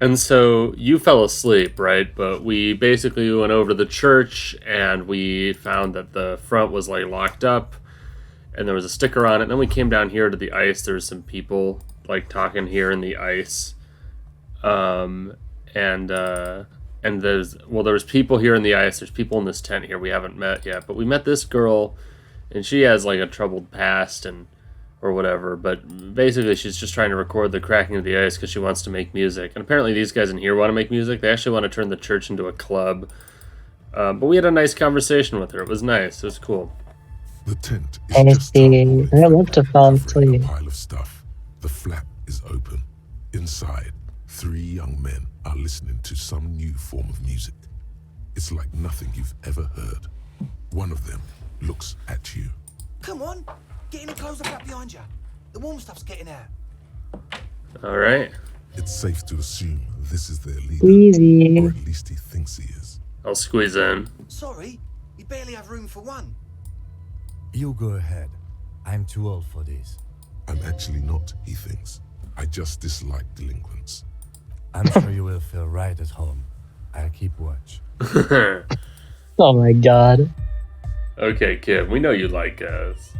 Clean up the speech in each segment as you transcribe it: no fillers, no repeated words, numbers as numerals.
And so you fell asleep, right? But we basically went over to the church and we found that the front was like locked up and there was a sticker on it. And then we came down here to the ice. There was some people like talking here in the ice. Um, and there was people here in the ice. There's people in this tent here we haven't met yet. But we met this girl and she has like a troubled past and or whatever, but basically she's just trying to record the cracking of the ice because she wants to make music. And apparently these guys in here want to make music. They actually want to turn the church into a club. But we had a nice conversation with her. It was nice. It was cool. The tent is I just see. I love to fall covering a asleep. pile of stuff. The flap is open. Inside, 3 young men are listening to some new form of music. It's like nothing you've ever heard. One of them looks at you. Come on, get in and close the flap behind you. The warm stuff's getting out. All right. It's safe to assume this is their leader, Easy. or at least he thinks he is. I'll squeeze in. Sorry, we barely have room for one. You go ahead. I'm too old for this. I'm actually not, he thinks. I just dislike delinquents. I'm sure you will feel right at home. I'll keep watch. Oh my god. Okay, kid. We know you like us.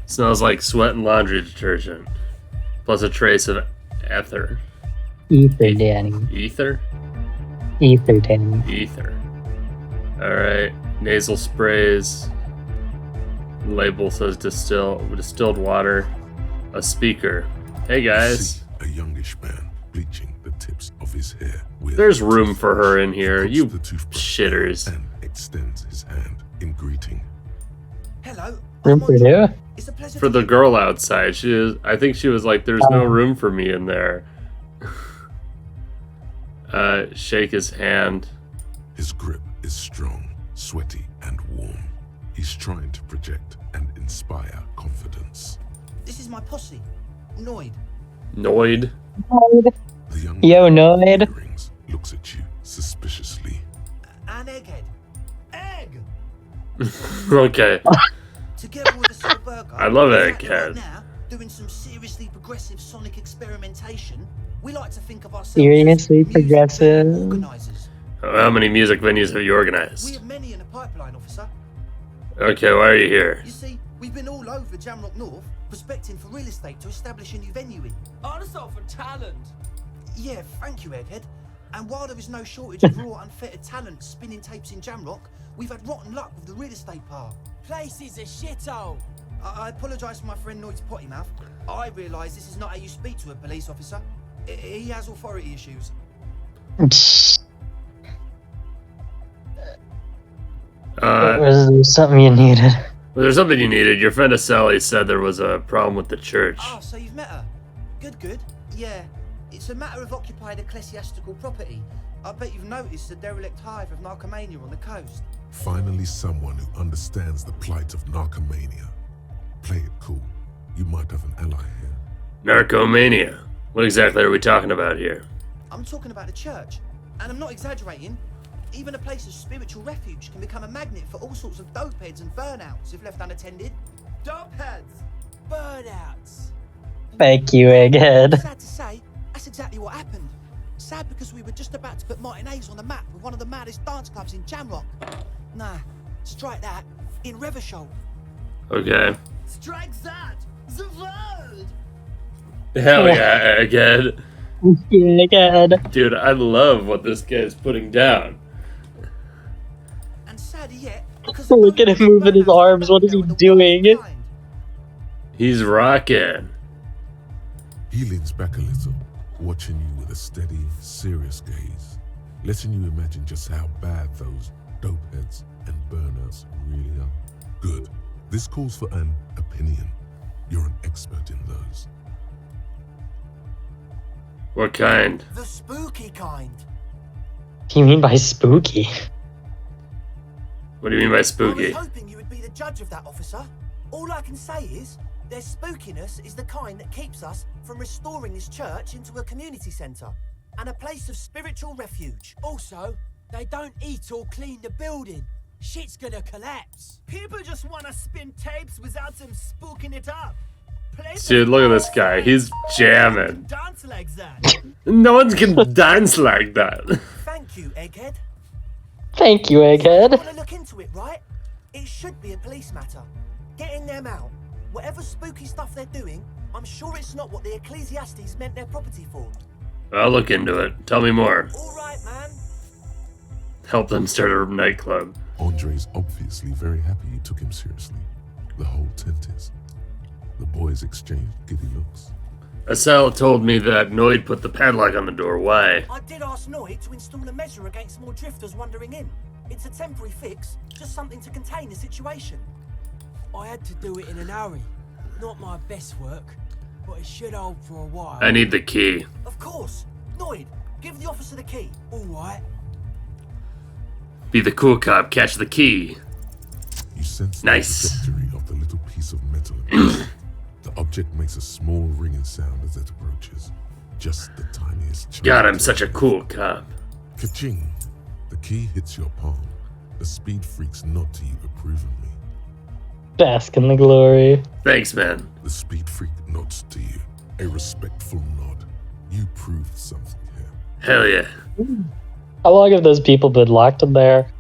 Smells like sweat and laundry detergent. Plus a trace of ether. Ether, Danny. Ether? Ether, Danny. Ether. Alright. Nasal sprays. Label says distilled water. A speaker. Hey You guys. see a youngish man bleaching the tips of his hair with There's room for her in here. puts You the toothbrush shitters. and extends his hand in greeting. Hello. Room I'm for on- who? It's a pleasure For to the meet girl outside. I think she was like, there's no room for me in there. Shake his hand. His grip is strong, sweaty, and warm. He's trying to project and inspire confidence. This is my posse, Noid. Noid. The young Yo, man Noid. with earrings looks at you suspiciously. And Egghead. Egg! Okay. Together with a silver burger. I love exactly Egghead. right now, doing some seriously progressive sonic experimentation. We like to think of ourselves Seriously as music progressive? venue organisers. How many music venues have you We organized? have many in the pipeline, officer. Okay, why are you here? You see, we've been all over Jamrock North, prospecting for real estate to establish a new venue in. Also for talent. Yeah, thank you, Egghead. And while there is no shortage of raw, unfettered talent spinning tapes in Jamrock, we've had rotten luck with the real estate part. Place is a shithole. I apologise for my friend Noid's potty mouth. I realise this is not how you speak to a police officer. He has authority issues. Was something you needed? Was there something you needed? Your friend Sally said there was a problem with the church. Ah, so you've met her. Good. Yeah, it's a matter of occupied ecclesiastical property. I bet you've noticed the derelict hive of narcomania on the coast. Finally, someone who understands the plight of narcomania. Play it cool. You might have an ally here. Narcomania. What exactly are we talking about here? I'm talking about the church, and I'm not exaggerating. Even a place of spiritual refuge can become a magnet for all sorts of dopeheads and burnouts if left unattended. Dubheads. Burnouts. Thank you, Egghead. Sad to say, that's exactly what happened. Sad because we were just about to put Martinez on the map with one of the maddest dance clubs in Jamrock. Nah, strike that. In Revachol. Okay. Strike that. The word. Hell yeah, again. Yeah, Egghead. Dude, I love what this guy is putting down. And sadder yet, because Look at him moving his arms. What is he doing? He's rocking. He leans back a little, watching you with a steady, serious gaze, letting you imagine just how bad those dopeheads and burnouts really are. Good. This calls for an opinion. You're an expert in those. What kind? The spooky kind. What do you mean by spooky? What do you mean by I spooky? was hoping you would be the judge of that, officer. All I can say is, their spookiness is the kind that keeps us from restoring this church into a community centre and a place of spiritual refuge. Also, they don't eat or clean the building. Shit's gonna collapse. People just wanna spin tapes without them spooking it up. Play Dude, look at this guy. He's jamming. Dance like that. No one can dance like that. Thank you, Egghead. Thank you, I Egghead. want to look into it, right? It should be a police matter. Getting them out. Whatever spooky stuff they're doing, I'm sure it's not what the Ecclesiastes meant their property for. I'll look into it. Tell me more. All right, man. Help them start a nightclub. Andre's obviously very happy you took him seriously. The whole tent is. The boys exchanged giddy looks. Estelle told me that Noid put the padlock on the door. Why? I did ask Noid to install a measure against more drifters wandering in. It's a temporary fix, just something to contain the situation. I had to do it in an hurry. Not my best work, but it should hold for a while. I need the key. Of course. Noid, give the officer the key. All right. Be the cool cop. Catch the key. You sense Nice. the trajectory of the little piece of metal. The object makes a small ringing sound as it approaches. Just the tiniest chime. God, I'm such a cool cop. Ka-ching! The key hits your palm. The speed freaks nod to you approvingly. Bask in the glory. Thanks, man. The speed freak nods to you. A respectful nod. You proved something here. Hell yeah. How long have those people been locked in there?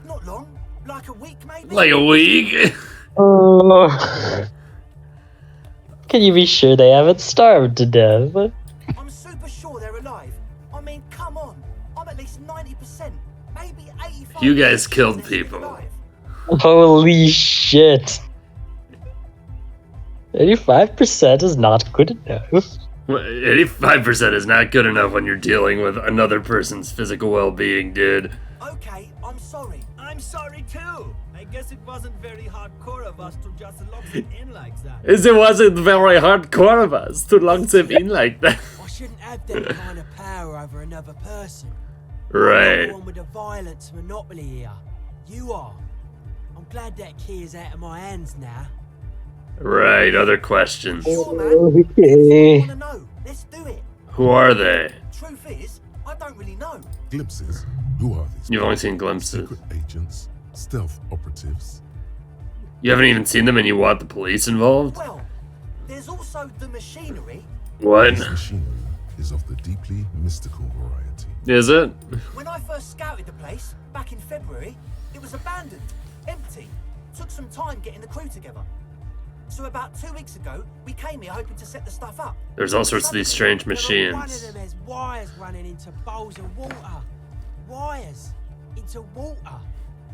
Not long. Like a week, maybe? Like a week? Oh. Can you be sure they haven't starved to death? I'm super sure they're alive. I mean, come on. I'm at least 90%, maybe 85%. You guys killed they're still people. alive. Holy shit. 85% is not good enough. 85% is not good enough when you're dealing with another person's physical well-being, dude. Okay, I'm sorry. I'm sorry too. I guess it wasn't very hardcore of us to just lock it in like that. It wasn't very hardcore of us to lock them in like that. I shouldn't have that kind of power over another person. Right. I'm the one with the violence monopoly here. You are. I'm glad that key is out of my hands now. Right, other questions. Sure, man. Okay. I want to know. Let's do it. Who are they? Truth is, I don't really know. Glimpses? Who are these? You've only people? seen glimpses. Secret agents? Stealth operatives? You haven't even seen them and you want the police involved? Well, there's also the machinery. What? This machinery is of the deeply mystical variety. Is it? When I first scouted the place, back in February, it was abandoned, empty. Took some time getting the crew together. So about 2 weeks ago, we came here hoping to set the stuff up. There's all sorts of these strange One of machines. them has wires running into bowls of water. Wires into water.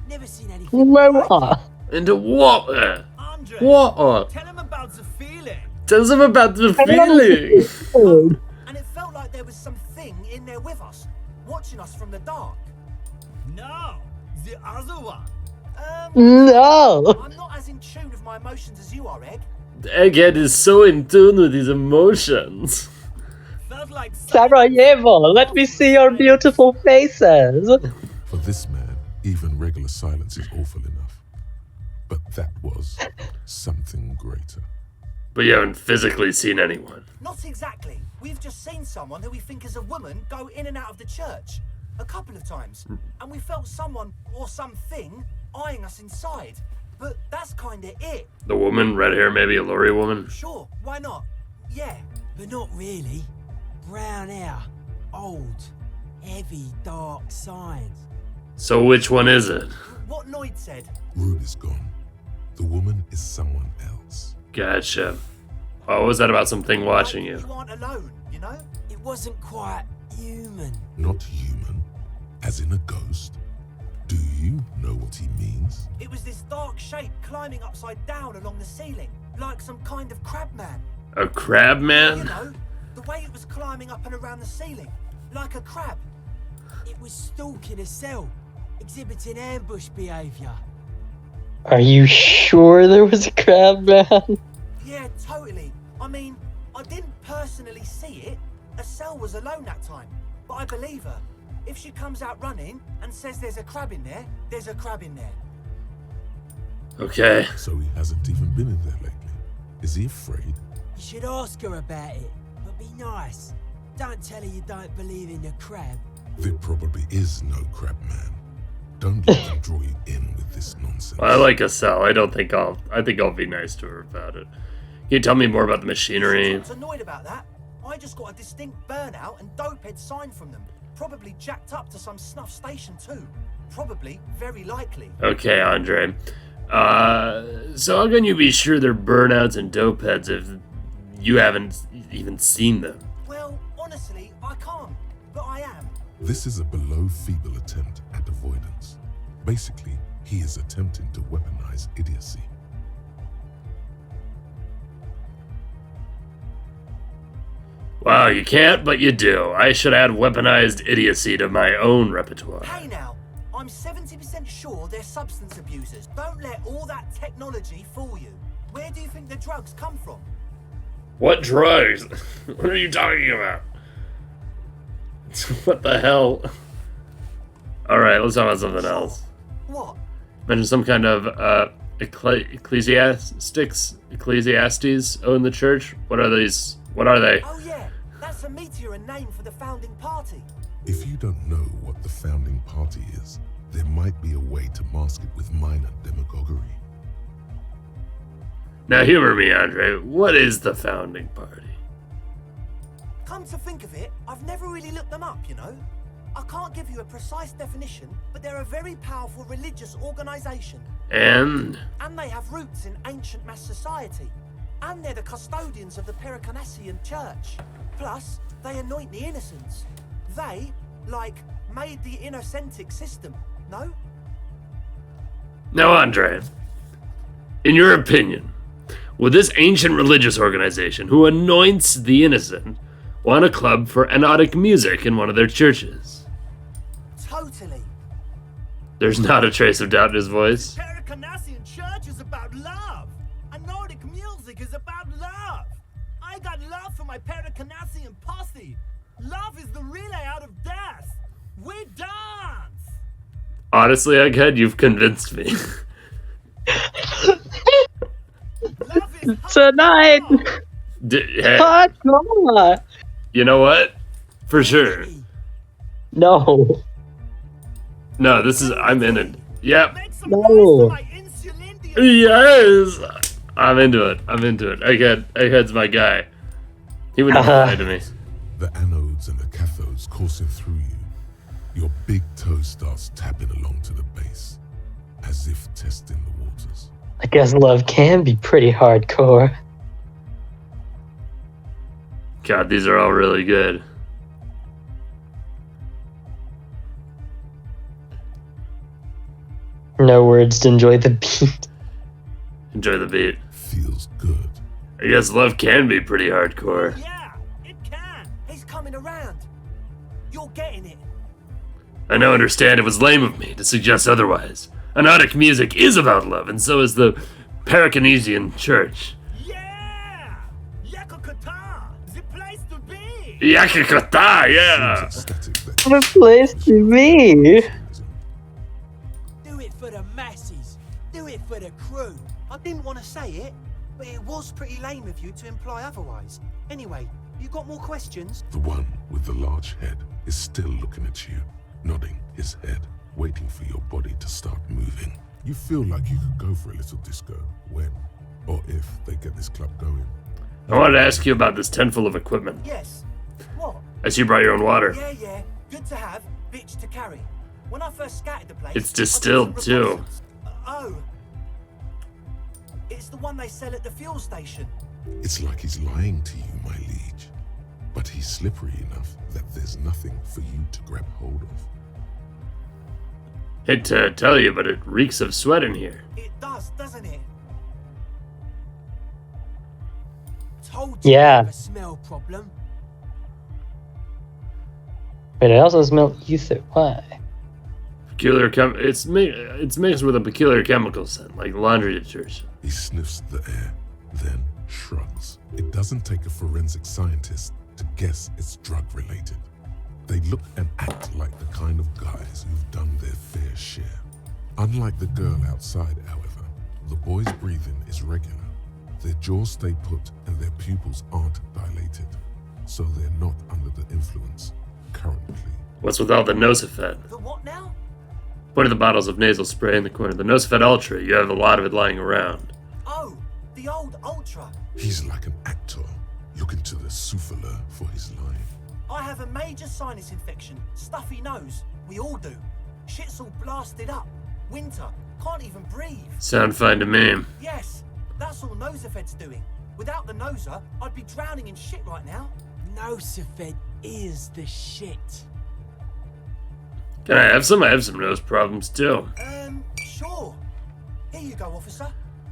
Never seen anything like it. Into water. Andre, Water. tell him about the feeling. Tell them about the feeling. And it felt like there was something in there with us, watching us from the dark. No, the other one. No! I'm not as in tune with my emotions as you are, Egg. Egghead is so in tune with his emotions. Felt like Sarajevo, let me see your beautiful faces! For this man, even regular silence is awful enough. But that was something greater. But you haven't physically seen anyone. Not exactly. We've just seen someone who we think is a woman go in and out of the church. A couple of times. And we felt someone or something eyeing us inside. But that's kinda it. The woman, red hair, maybe a lorry woman. Sure, why not? Yeah. but not really. Brown hair, old, heavy, dark signs. So which one is it? What Noid said. Ruby's gone. The woman is someone else. Gotcha. Oh, was that about something watching you? You aren't alone, you know? It wasn't quite human. Not human, as in a ghost. Do you know what he means? It was this dark shape climbing upside down along the ceiling, like some kind of crab man. A crab You man? know, the way it was climbing up and around the ceiling, like a crab. It was stalking a cell, exhibiting ambush behavior. Are you sure there was a crab man? Yeah, totally. I mean, I didn't personally see it. Estelle was alone that time, but I believe her. If she comes out running and says there's a crab in there, there's a crab in there. Okay. So he hasn't even been in there lately. Is he afraid? You should ask her about it, but be nice. Don't tell her you don't believe in the crab. There probably is no crab man. Don't let them draw you in with this nonsense. Well, I like Estelle. I think I'll be nice to her about it. you tell me more about the machinery? I'm not annoyed about that. I just got a distinct burnout and dopehead sign from them. Probably jacked up to some snuff station too. Probably, very likely. Okay, Andre. So how can you be sure they're burnouts and dopeheads if you haven't even seen them? Well, honestly, I can't. But I am. This is a below feeble attempt at avoidance. Basically, he is attempting to weaponize idiocy. Wow, you can't, but you do. I should add weaponized idiocy to my own repertoire. Hey now, I'm 70% sure they're substance abusers. Don't let all that technology fool you. Where do you think the drugs come from? What drugs? What are you talking about? What the hell? Alright, let's talk about something else. What? Mention some kind of ecclesiastics own the church. What are these? What are they? Oh yeah, that's a meteor name for the founding party. If you don't know what the founding party is, there might be a way to mask it with minor demagoguery. Now humor me, Andre. What is the founding party? Come to think of it, I've never really looked them up, you know. I can't give you a precise definition, but they're a very powerful religious organization. And they have roots in ancient mass society. And they're the custodians of the Pericarnassian church. Plus, they anoint the innocents. They, like, made the innocentic system, no? now, Andre, in your opinion, would this ancient religious organization who anoints the innocent want a club for anotic music in one of their churches? Totally. There's not a trace of doubt in his voice. Pericarnassian church is about love. Nordic music is about love. I got love for my Pericarnassian posse. Love is the relay out of death. We dance. Honestly, Egghead, you've convinced me. Love is Tonight! Hey, Hardcore! you know what? For sure. No. No, this is. I'm in it. Yep. Make some No. noise for my insulindian. Yes. I'm into it. Egghead's my guy. He wouldn't lie to me. The anodes and the cathodes coursing through you. Your big toe starts tapping along to the base, as if testing the waters. I guess love can be pretty hardcore. God, these are all really good. No words to enjoy the beat. Enjoy the beat. Feels good. I guess love can be pretty hardcore. Yeah, it can. He's coming around. You're getting it. I now understand it was lame of me to suggest otherwise. Anotic music is about love, and so is the Pericarnassian church. Yeah! Yakakata! The place to be! Yakakata, yeah! Seems ecstatic that What a place to be. Do it for the masses. Do it for the crew. I didn't want to say it, but it was pretty lame of you to imply otherwise. Anyway, you got more questions? the one with the large head is still looking at you, nodding his head, waiting for your body to start moving. You feel like you could go for a little disco when, or if they get this club going. I wanted to ask you about this tent full of equipment. Yes. What? I see you brought your own water. Yeah. Good to have, bitch to carry. When I first scattered the place, It's I did distilled, some too. reconnaissance. Oh. It's the one they sell at the fuel station. It's like he's lying to you, my liege. But he's slippery enough that there's nothing for you to grab hold of. Hate to tell you, but it reeks of sweat in here. It does, doesn't it? Told you Yeah. I have a smell problem. But I also smell ether. Why? Peculiar it's mixed with a peculiar chemical scent, like laundry detergent. He sniffs the air, then shrugs. It doesn't take a forensic scientist to guess it's drug-related. They look and act like the kind of guys who've done their fair share. Unlike the girl outside, however, the boy's breathing is regular. Their jaws stay put and their pupils aren't dilated, so they're not under the influence currently. What's with all the Nosifed? The what now? One of the bottles of nasal spray in the corner. The Nosifed Ultra, you have a lot of it lying around. Oh, the The old Ultra. He's like an actor looking to the souffleur for his line. I have a major sinus infection. Stuffy nose. We all do. Shit's all blasted up. Winter. Can't even breathe. Sound fine to me. Yes, that's all Nosafed's doing. Without the Noser, I'd be drowning in shit right now. Nosafed is the shit. Can I have some? I have some nose problems too. Sure. Here you go, officer.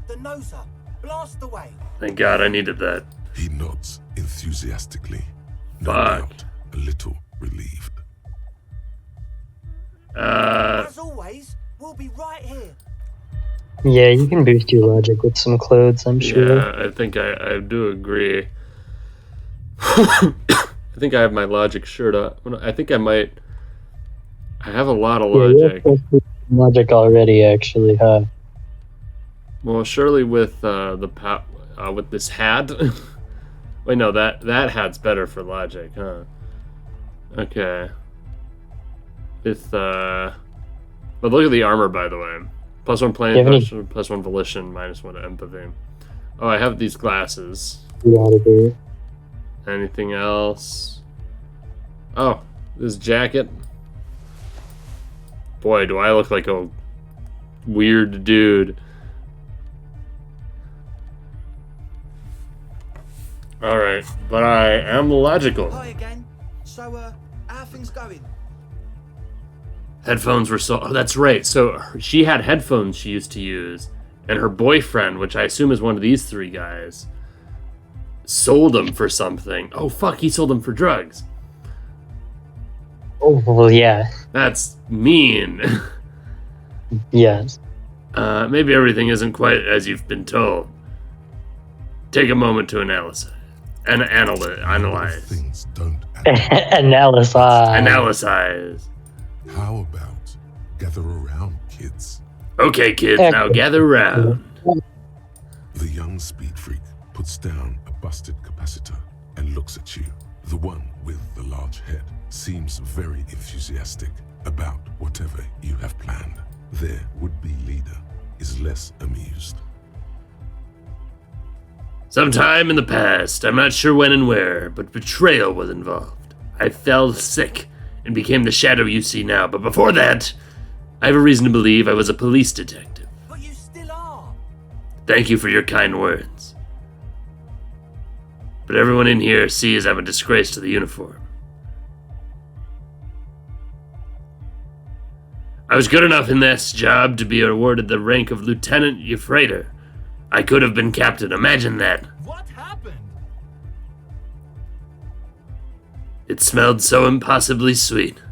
The Noser. Blast away. Thank God I needed that. He nods enthusiastically, no Fuck. doubt a little relieved. As always, we'll be right here. Yeah, you can boost your logic with some clothes, I'm sure. Yeah, I think I do agree. I think I have my logic shirt up. I think I might. I have a lot of Yeah, you logic. have logic already, actually, huh? Well, surely with with this hat. Wait, no, that hat's better for logic, huh? Okay. With but look at the armor, by the way. +1 planning, +1 volition, -1 empathy. Oh, I have these glasses. You gotta do. Anything else? Oh, this jacket. Boy, do I look like a weird dude. Alright, but I am logical. Hi again. So, how are things going? Headphones were so... Oh, that's right. So she had headphones she used to use, and her boyfriend, which I assume is one of these three guys, sold them for something. Oh, fuck, he sold them for drugs. Oh, well, yeah. That's mean. Yes. Maybe everything isn't quite as you've been told. Take a moment to analyze. Things don't add Analyze. Analyze. How about gather around, kids? Okay, kids, now gather round. The young speed freak puts down a busted capacitor and looks at you. The one with the large head seems very enthusiastic about whatever you have planned. Their would-be leader is less amused. Sometime in the past, I'm not sure when and where, but betrayal was involved. I fell sick and became the shadow you see now, but before that, I have a reason to believe I was a police detective. But you still are. Thank you for your kind words. But everyone in here sees I'm a disgrace to the uniform. I was good enough in this job to be awarded the rank of Lieutenant Euphrator. I could have been captain, imagine that. What happened? It smelled so impossibly sweet.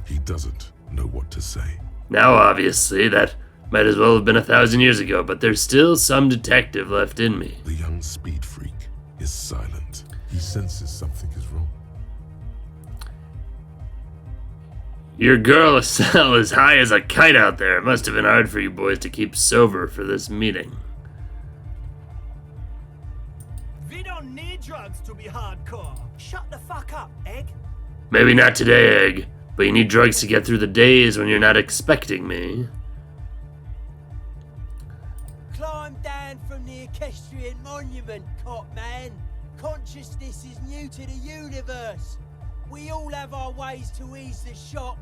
He doesn't know what to say. Now, obviously, that might as well have been 1,000 years ago, but there's still some detective left in me. The young speed freak is silent. He senses something is wrong. Your girl Estelle is high as a kite out there. It must have been hard for you boys to keep sober for this meeting. We don't need drugs to be hardcore. Shut the fuck up, Egg. Maybe not today, Egg, but you need drugs to get through the days when you're not expecting me. Climb down from the equestrian monument, cop man. Consciousness is new to the universe. We all have our ways to ease the shock.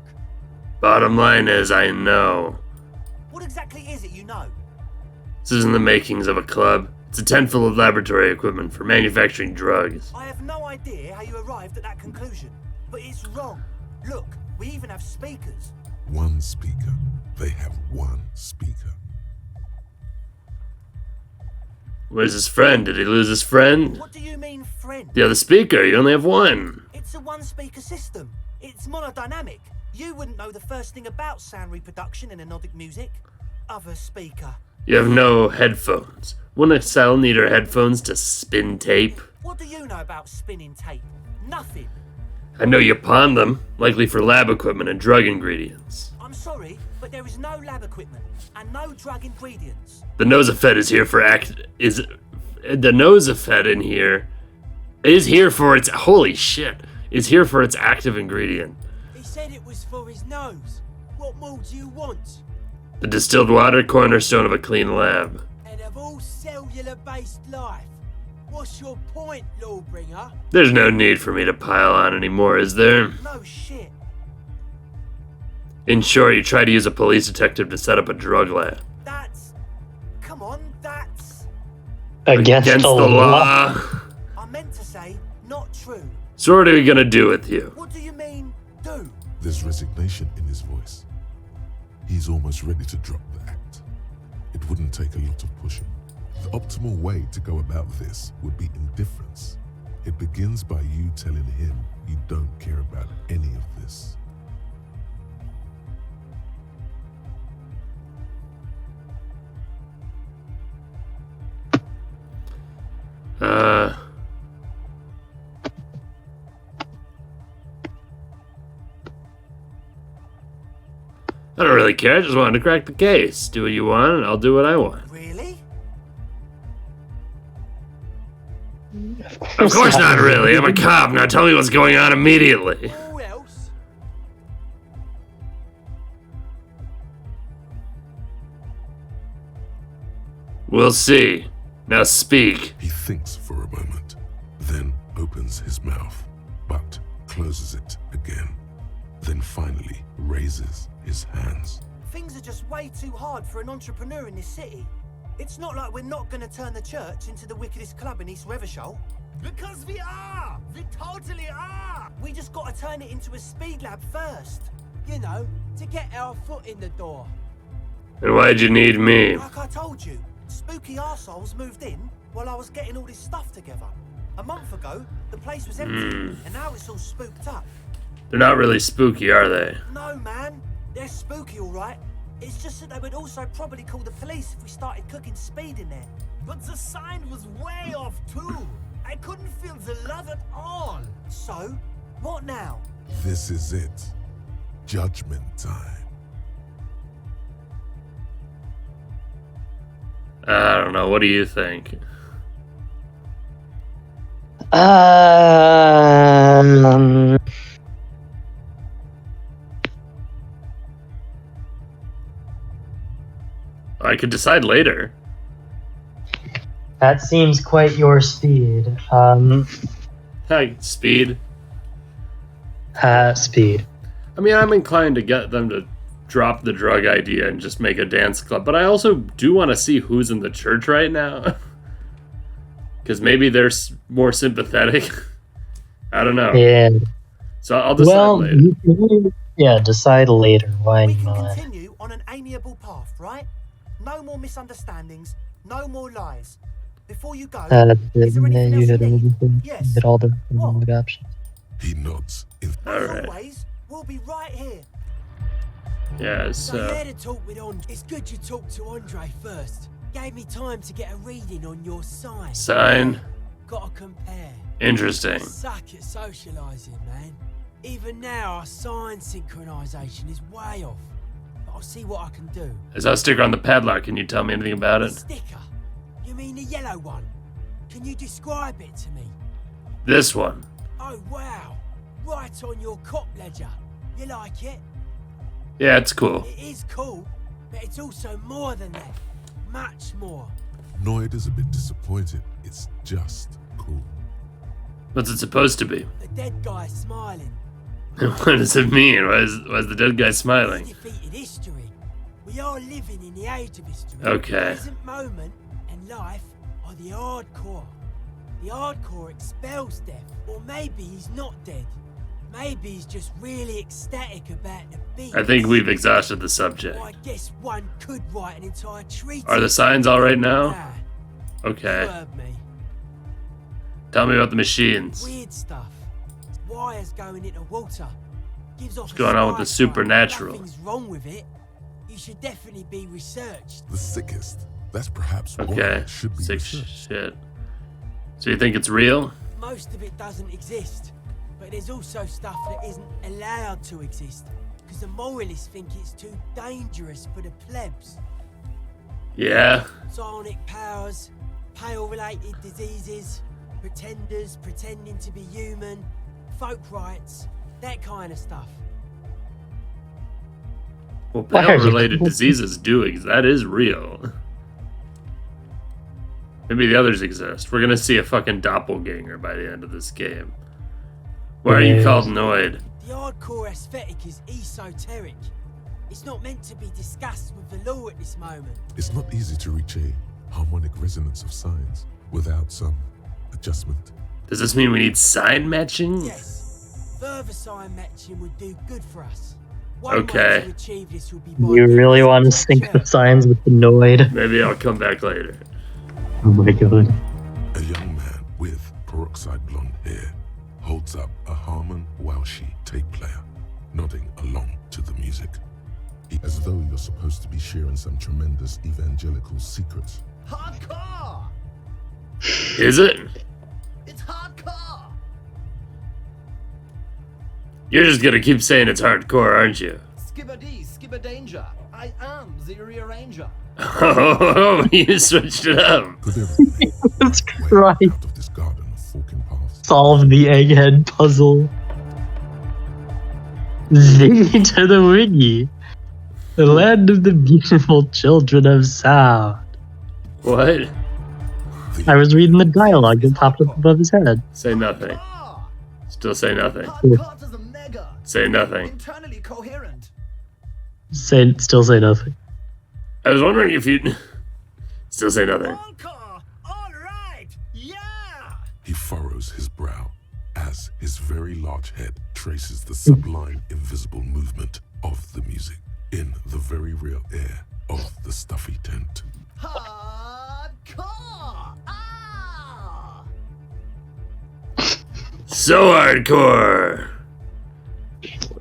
Bottom line is, I know. What exactly is it you know? This isn't the makings of a club. It's a tent full of laboratory equipment for manufacturing drugs. I have no idea how you arrived at that conclusion, but it's wrong. Look, we even have speakers. One speaker. They have one speaker. Where's his friend? Did he lose his friend? What do you mean, friend? The other speaker, you only have one. It's a one-speaker system. It's monodynamic. You wouldn't know the first thing about sound reproduction in anodic music. Other speaker. You have no headphones. Wouldn't Estelle need her headphones to spin tape? What do you know about spinning tape? Nothing. I know you pawned them, likely for lab equipment and drug ingredients. I'm sorry, but there is no lab equipment and no drug ingredients. The Nosafed is here for the Nosafed in here is here for its holy shit. Is here for its active ingredient. He said it was for his nose. What more do you want? The distilled water cornerstone of a clean lab. And a of all cellular-based life. What's your point, Lawbringer? There's no need for me to pile on anymore, is there? No shit. In short, you try to use a police detective to set up a drug lab. That's... Come on, that's... Against the law. I meant to say, not true. So what are we gonna do with you? What do you mean, do? There's resignation in his voice. He's almost ready to drop the act. It wouldn't take a lot of pushing. The optimal way to go about this would be indifference. It begins by you telling him you don't care about any of this. I don't really care. I just wanted to crack the case. Do what you want, and I'll do what I want. Really? Of course not, really. I'm a cop. Now tell me what's going on immediately. Who else? We'll see. Now speak. He thinks for a moment, then opens his mouth, but closes it again. Then finally raises his hands. Things are just way too hard for an entrepreneur in this city. It's not like we're not gonna turn the church into the wickedest club in East Reversholt. Because we are! We totally are! We just gotta turn it into a speed lab first. You know, to get our foot in the door. And why'd you need me? Like I told you, spooky arseholes moved in while I was getting all this stuff together. A month ago, the place was empty, and now it's all spooked up. They're not really spooky, are they? No, man. They're spooky, all right. It's just that they would also probably call the police if we started cooking speed in there. But the sign was way off too! I couldn't feel the love at all! So, what now? This is it. Judgment time. I don't know. What do you think? I could decide later. That seems quite your speed. Hi, speed. Speed. I mean, I'm inclined to get them to drop the drug idea and just make a dance club, but I also do want to see who's in the church right now. Because maybe they're more sympathetic. I don't know. Yeah. So I'll decide later. Yeah, decide later. Why We can not? continue on an amiable path, right? No more misunderstandings, no more lies. Before you go, is there anything else you need? Yes. Get all the What? options. He nods. As Alright. always, we'll be right here. Yeah, So so... you had a talk with Andre. It's good you talked to Andre first. Gave me time to get a reading on your sign. Sign? Gotta compare. Interesting. Suck at socialising, man. Even now, our sign synchronisation is way off. But I'll see what I can do. I saw a sticker on the padlock. Can you tell me anything about The it? sticker? You mean the yellow one? Can you describe it to me? This one. Oh, wow. Right on your cop ledger. You like it? Yeah, it's cool. It is cool, but it's also more than that. Much more. Noid is a bit disappointed. It's just cool. What's it supposed to be? The dead guy smiling. What does it mean? Why is the dead guy We smiling? defeated history. We are living in the age of history. Okay. The present moment and life are the hardcore. The hardcore expels death. Or maybe he's not dead. Maybe he's just really ecstatic about the beat. I think we've exhausted the subject. I guess one could write an entire treatise. Are the signs all right now? Nah, Okay. you heard me. Tell me about the machines. Weird stuff. Wires going into water. Gives off What's going on with the sky fire. supernatural? Nothing's wrong with it. You should definitely be researched. The sickest. That's perhaps why Okay. it should be Sick researched. shit. So you think it's real? Most of it doesn't exist. But there's also stuff that isn't allowed to exist. Because the moralists think it's too dangerous for the plebs. Yeah. Psionic powers, pale-related diseases, pretenders pretending to be human, folk rights, that kind of stuff. Well, Why are you- pale-related diseases do that is real. Maybe the others exist. We're gonna see a fucking doppelganger by the end of this game. Why are you called Noid? The hardcore aesthetic is esoteric. It's not meant to be discussed with the law at this moment. It's not easy to reach a harmonic resonance of signs without some adjustment. Does this mean we need sign matching? Yes. Further sign matching would do good for us. One Okay. way to achieve this would be by You really using want to the sync the church. signs with the Noid? Maybe I'll come back later. Oh my god. A young man with peroxide blonde hair holds up a Harman Welshi tape player, nodding along to the music. As though you're supposed to be sharing some tremendous evangelical secrets. Hardcore! Is it? It's hardcore! You're just gonna keep saying it's hardcore, aren't you? Skibber-dee, skibber-danger. I am the rearranger. Oh, you switched it up. Could everything Jesus way Christ. out of this garden of forking paths? Solve the egghead puzzle. Zing to the wiggy. The land of the beautiful children of sound. What? I was reading the dialogue that popped up above his head. Say nothing. Hardcore! Still say nothing. Hardcore is a mega. Say nothing. Internally coherent. Still say nothing. I was wondering if you'd... Still say nothing. Hardcore! Alright! Yeah! He furrows his brow as his very large head traces the sublime invisible movement of the music in the very real air of the stuffy tent. Hardcore! Ah! So hardcore!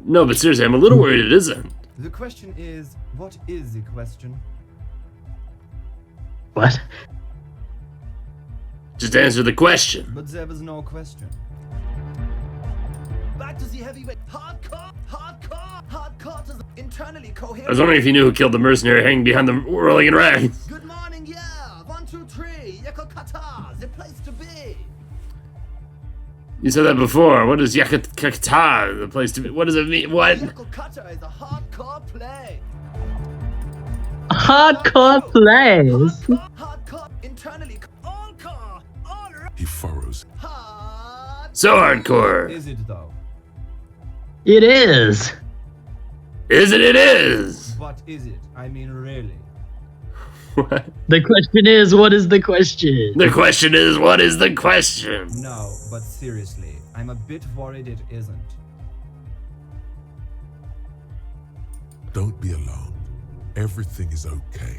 No, but seriously, I'm a little worried it isn't. The question is, what is the question? What? Just answer the question. But there was no question. Back to the heavyweight. Hardcore! Hardcore! Hardcore is internally coherent. I was wondering if you knew who killed the mercenary hanging behind the whirling in rags. Good morning, yeah! 1, 2, 3! Yakokata! The place to be! You said that before. What is Yakata, the place to be? What does it mean? What? Yakokata is a hardcore play! Hardcore plays. Hardcore! Internally hardcore! Alright! He furrows Hard! So hardcore. Is it though? It is. Is it? It is. What is it? I mean, really? What? The question is, what is the question? The question is, what is the question? No, but seriously, I'm a bit worried it isn't. Don't be alarmed. Everything is okay.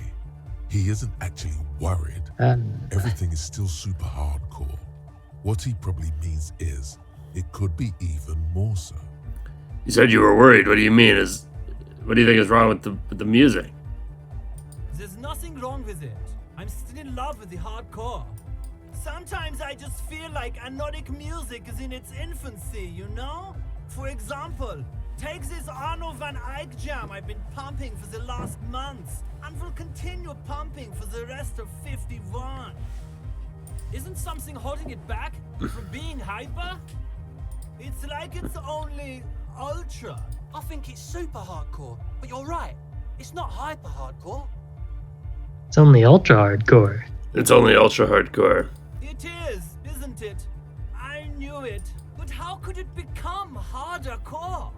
He isn't actually worried. Everything is still super hardcore. What he probably means is, it could be even more so. You said you were worried. What do you mean? What do you think is wrong with the music? There's nothing wrong with it. I'm still in love with the hardcore. Sometimes I just feel like anodic music is in its infancy, you know? For example, take this Arno van Eyck jam I've been pumping for the last months and will continue pumping for the rest of 51. Isn't something holding it back from being hyper? It's like it's only ultra. I think it's super hardcore, but you're right. It's not hyper hardcore. It's only ultra hardcore. It's only ultra hardcore. It is, isn't it? I knew it. But how could it become harder core?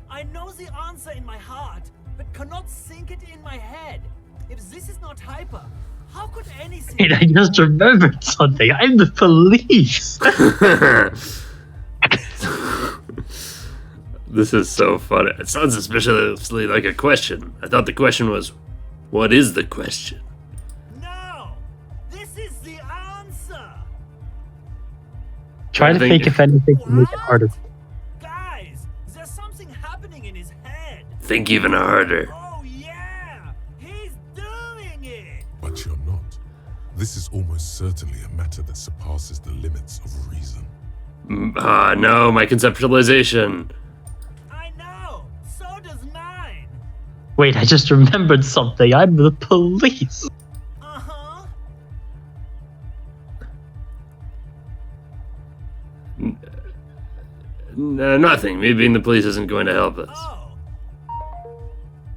I know the answer in my heart, but cannot think it in my head. If this is not hyper, how could anything... Wait, I just remembered something. I'm the police. This is so funny. It sounds suspiciously like a question. I thought the question was, what is the question? No! This is the answer! Try to think if anything can make it harder. Guys, there's something happening in his head. Think even harder. Oh yeah! He's doing it! But you're not. This is almost certainly a matter that surpasses the limits of reason. No, my conceptualization. I know! So does mine! Wait, I just remembered something. I'm the police. Uh-huh. Nothing. Me being the police isn't going to help us. Oh,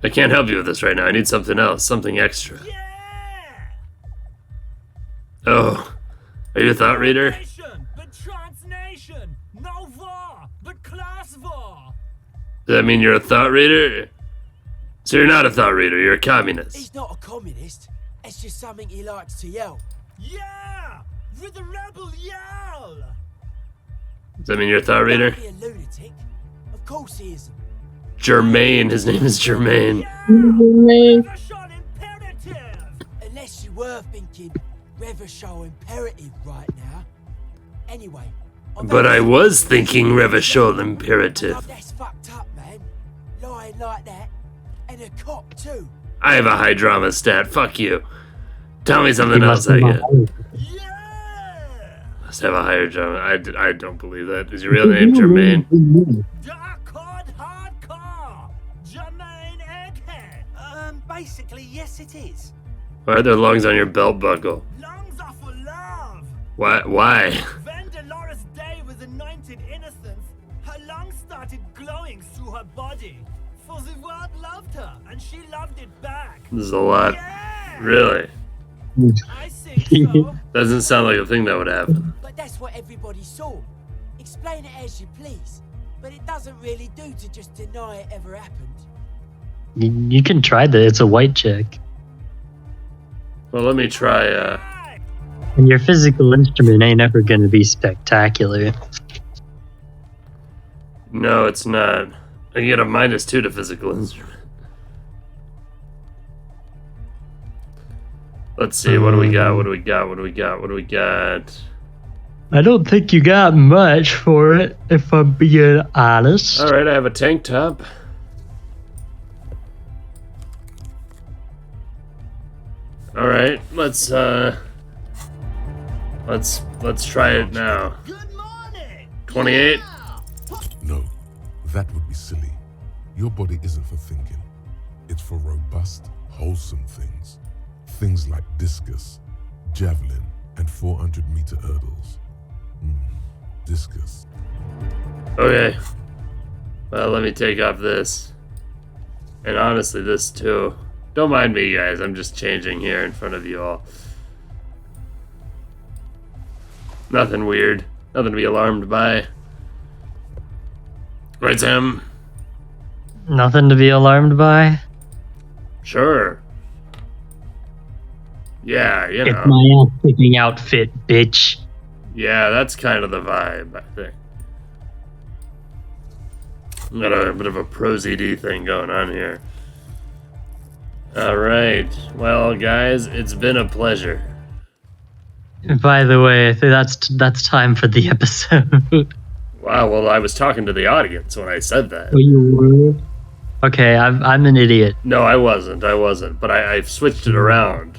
I can't help you with this right now. I need something else, something extra. yeah! Oh, Are you a thought reader? Nation, but transnation. No war, but class war. Does that mean you're a thought reader? So you're not a thought reader, you're a communist. He's not a communist. It's just something he likes to yell. Yeah, with the rebel yell. Does that mean you're a thought reader? Don't be a lunatic. Of course he isn't. Germain, his name is Germain. Revolution imperative. Unless you were thinking Revolution imperative right now. Anyway. But I was thinking Revolution imperative. That's fucked up, man. Lying like that. And a cop too. I have a high drama stat, fuck you. Tell me He something must else I have get. Yeah. Must have a higher drama. I don't believe that. Is your real name Germain? Dark hardcore. Jermaine Egghead. Basically, yes, it is. Why are there lungs on your belt buckle? Lungs are for love. Why? When Dolores Day was anointed innocence, her lungs started glowing through her body. For the world loved her, and she loved it back. This is a lot. Yeah! Really? I think so. Doesn't sound like a thing that would happen. But that's what everybody saw. Explain it as you please. But it doesn't really do to just deny it ever happened. You can try that. It's a white chick. Well, let me try, Right. And your physical instrument ain't ever going to be spectacular. No, it's not. I get a -2 to physical instrument. Let's see, what do we got? What do we got? What do we got? What do we got? I don't think you got much for it, if I'm being honest. Alright, I have a tank top. Alright, let's try it now. Good morning. 28? No, that would be silly. Your body isn't for thinking. It's for robust, wholesome things. Things like discus, javelin, and 400-meter hurdles. Discus. Okay. Well, let me take off this. And honestly, this too. Don't mind me, guys. I'm just changing here in front of you all. Nothing weird. Nothing to be alarmed by. Right, Sam? Nothing to be alarmed by. Sure. Yeah, you It's know. my ass-kicking outfit, bitch. Yeah, that's kind of the vibe, I think. Got a bit of a pro-ZD thing going on here. Alright. Well, guys, it's been a pleasure. By the way, I think that's time for the episode. Wow, well, I was talking to the audience when I said that. Oh, you were? Okay, I'm an idiot. No, I wasn't. But I switched it around.